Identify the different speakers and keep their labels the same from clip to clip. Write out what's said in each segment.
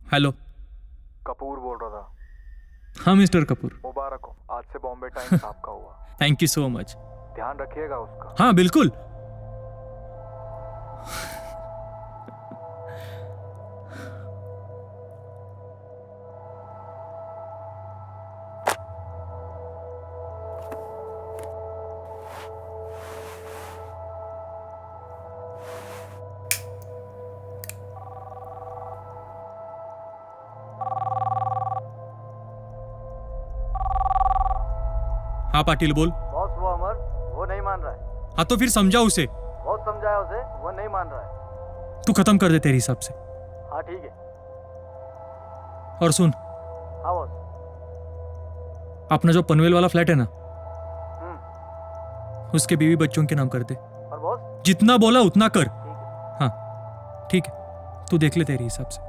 Speaker 1: Hello.
Speaker 2: Kapoor बोल रहा था।
Speaker 1: हाँ मिस्टर कपूर।
Speaker 2: मुबारक हो, आज से बॉम्बे टाइम्स आपका हुआ।
Speaker 1: Thank you so much.
Speaker 2: ध्यान रखिएगा उसका।
Speaker 1: हाँ बिल्कुल। हाँ पाटिल बोल।
Speaker 3: बॉस वो अमर वो नहीं मान रहा है।
Speaker 1: हाँ तो फिर समझा उसे।
Speaker 3: बहुत समझाया उसे, वो नहीं मान रहा है।
Speaker 1: तू खत्म कर दे तेरे हिसाब से।
Speaker 3: हाँ ठीक है।
Speaker 1: और सुन,
Speaker 3: हाँ बॉस।
Speaker 1: अपना जो पनवेल वाला फ्लैट है ना,
Speaker 3: हम्म।
Speaker 1: उसके बीवी बच्चों के नाम कर दे।
Speaker 3: और बॉस?
Speaker 1: जितना बोला उतना कर।
Speaker 3: ठीक है।
Speaker 1: हाँ ठीक है, तू देख ले तेरे हिसाब से।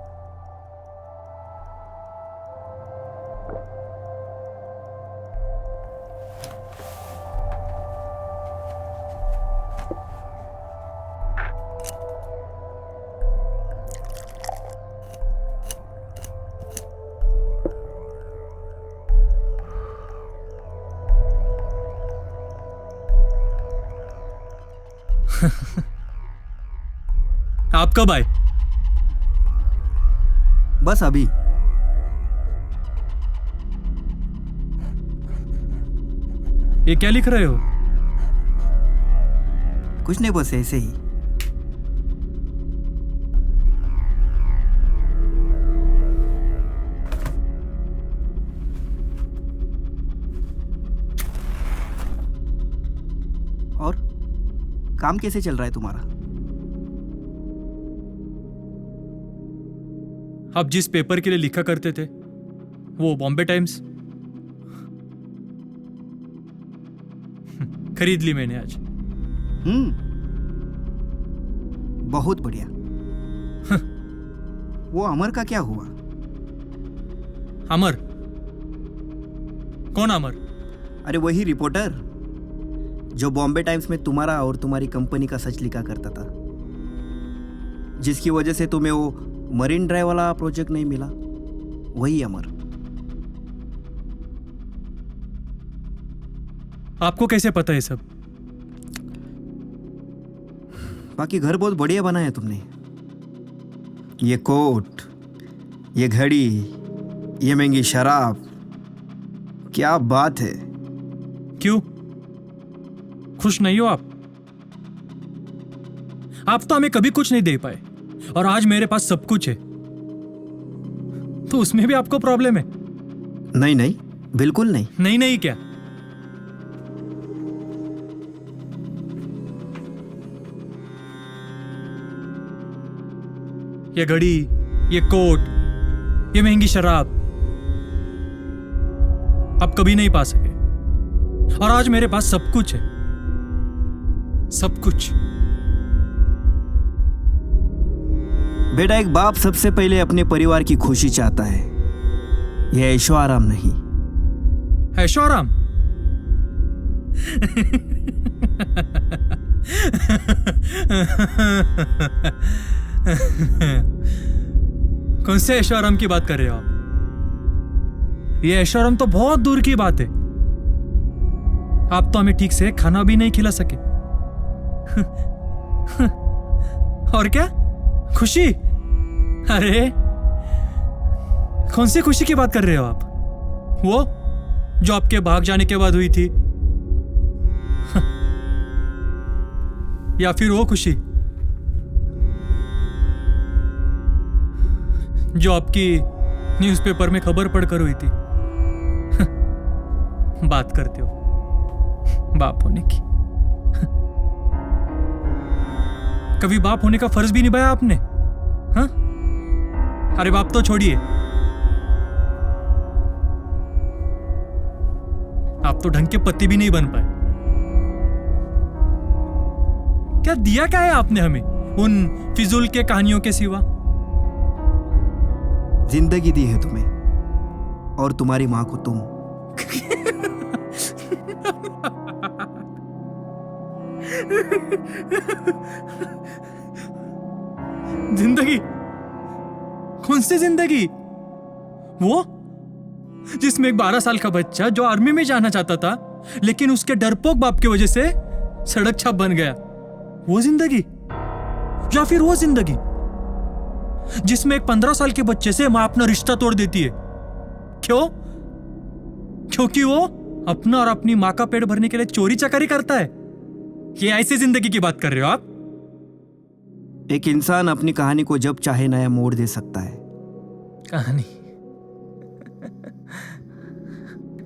Speaker 1: आप कब आए?
Speaker 4: बस अभी।
Speaker 1: ये क्या लिख रहे हो?
Speaker 4: कुछ नहीं, बस ऐसे ही। और काम कैसे चल रहा है तुम्हारा?
Speaker 1: आप जिस पेपर के लिए लिखा करते थे, वो बॉम्बे टाइम्स, खरीद ली मैंने आज।
Speaker 4: बहुत बढ़िया। वो अमर का क्या हुआ?
Speaker 1: अमर? कौन अमर?
Speaker 4: अरे वही रिपोर्टर जो बॉम्बे टाइम्स में तुम्हारा और तुम्हारी कंपनी का सच लिखा करता था, जिसकी वजह से तुम्हें वो मरीन ड्राइव वाला प्रोजेक्ट नहीं मिला, वही अमर।
Speaker 1: आपको कैसे पता है सब?
Speaker 4: बाकी घर बहुत बढ़िया बना है तुमने। ये कोट, ये घड़ी, ये महंगी शराब, क्या बात है।
Speaker 1: क्यों, खुश नहीं हो आप? आप तो हमें कभी कुछ नहीं दे पाए, और आज मेरे पास सब कुछ है, तो उसमें भी आपको प्रॉब्लम है?
Speaker 4: नहीं नहीं, बिल्कुल नहीं।
Speaker 1: नहीं नहीं क्या? ये घड़ी, ये कोट, ये महंगी शराब आप कभी नहीं पा सके, और आज मेरे पास सब कुछ है, सब कुछ।
Speaker 4: बेटा, एक बाप सबसे पहले अपने परिवार की खुशी चाहता है, यह ऐशो आराम नहीं।
Speaker 1: ऐशो आराम? कौन से ऐशो आराम की बात कर रहे हो आप? ये ऐशो आराम तो बहुत दूर की बात है। आप तो हमें ठीक से खाना भी नहीं खिला सके। और क्या खुशी? अरे कौन सी खुशी की बात कर रहे हो आप? वो जो आपके भाग जाने के बाद हुई थी, या फिर वो खुशी जो आपकी न्यूज़पेपर में खबर पढ़कर हुई थी? बात करते हो बाप होने की। कभी बाप होने का फर्ज भी निभाया आपने? हाँ? अरे बाप तो छोड़िए, आप तो ढंग के पति भी नहीं बन पाए। क्या दिया क्या है आपने हमें उन फिजूल के कहानियों के सिवा?
Speaker 4: जिंदगी दी है तुम्हें, और तुम्हारी मां को तुम।
Speaker 1: जिंदगी? कौन सी जिंदगी? वो जिसमें एक 12 साल का बच्चा जो आर्मी में जाना चाहता था लेकिन उसके डरपोक बाप की वजह से सड़क छाप बन गया, वो जिंदगी? या फिर वो जिंदगी जिसमें एक 15 साल के बच्चे से मां अपना रिश्ता तोड़ देती है? क्यों? क्योंकि वो अपना और अपनी मां का पेट भरने के लिए चोरी चकारी करता है। ये ऐसी जिंदगी की बात कर रहे हो आप?
Speaker 4: एक इंसान अपनी कहानी को जब चाहे नया मोड़ दे सकता है।
Speaker 1: कहानी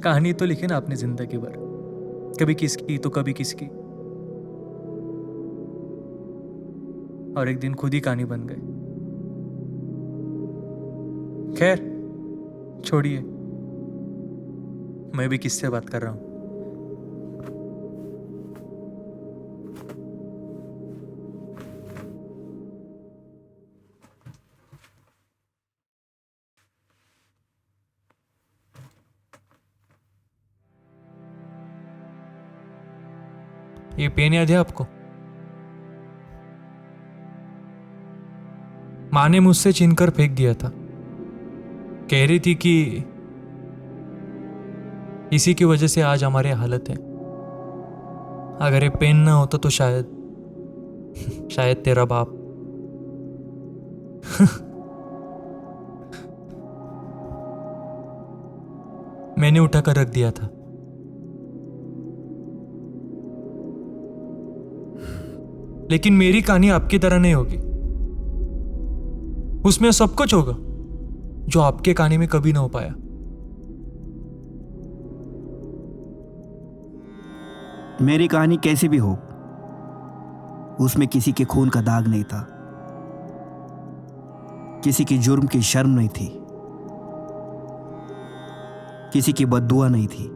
Speaker 1: कहानी तो लिखी ना आपने जिंदगी भर, कभी किसकी तो कभी किसकी, और एक दिन खुद ही कहानी बन गए। खैर छोड़िए, मैं भी किससे बात कर रहा हूं। ये पेन याद है आपको? माँ ने मुझसे छीनकर फेंक दिया था। कह रही थी कि इसी की वजह से आज हमारी हालत है। अगर ये पेन ना होता तो शायद तेरा बाप मैंने उठाकर रख दिया था। लेकिन मेरी कहानी आपकी तरह नहीं होगी। उसमें सब कुछ होगा जो आपके कहानी में कभी ना हो पाया।
Speaker 4: मेरी कहानी कैसी भी हो, उसमें किसी के खून का दाग नहीं था, किसी की जुर्म की शर्म नहीं थी, किसी की बद्दुआ नहीं थी।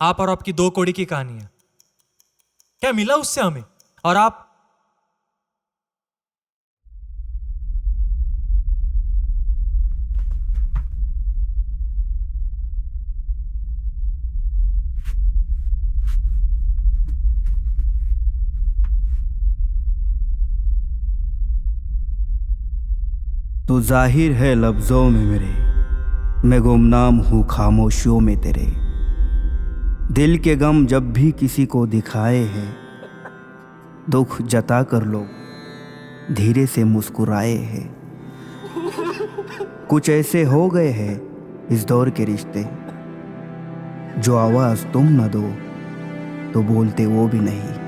Speaker 1: आप और आपकी 2 कौड़ी की कहानी है। क्या मिला उससे हमें? और आप
Speaker 4: तो जाहिर है लफ्जों में मेरे, मैं गुमनाम हूँ खामोशियों में तेरे। दिल के गम जब भी किसी को दिखाए हैं, दुख जता कर लोग धीरे से मुस्कुराए हैं। कुछ ऐसे हो गए हैं इस दौर के रिश्ते, जो आवाज़ तुम न दो तो बोलते वो भी नहीं।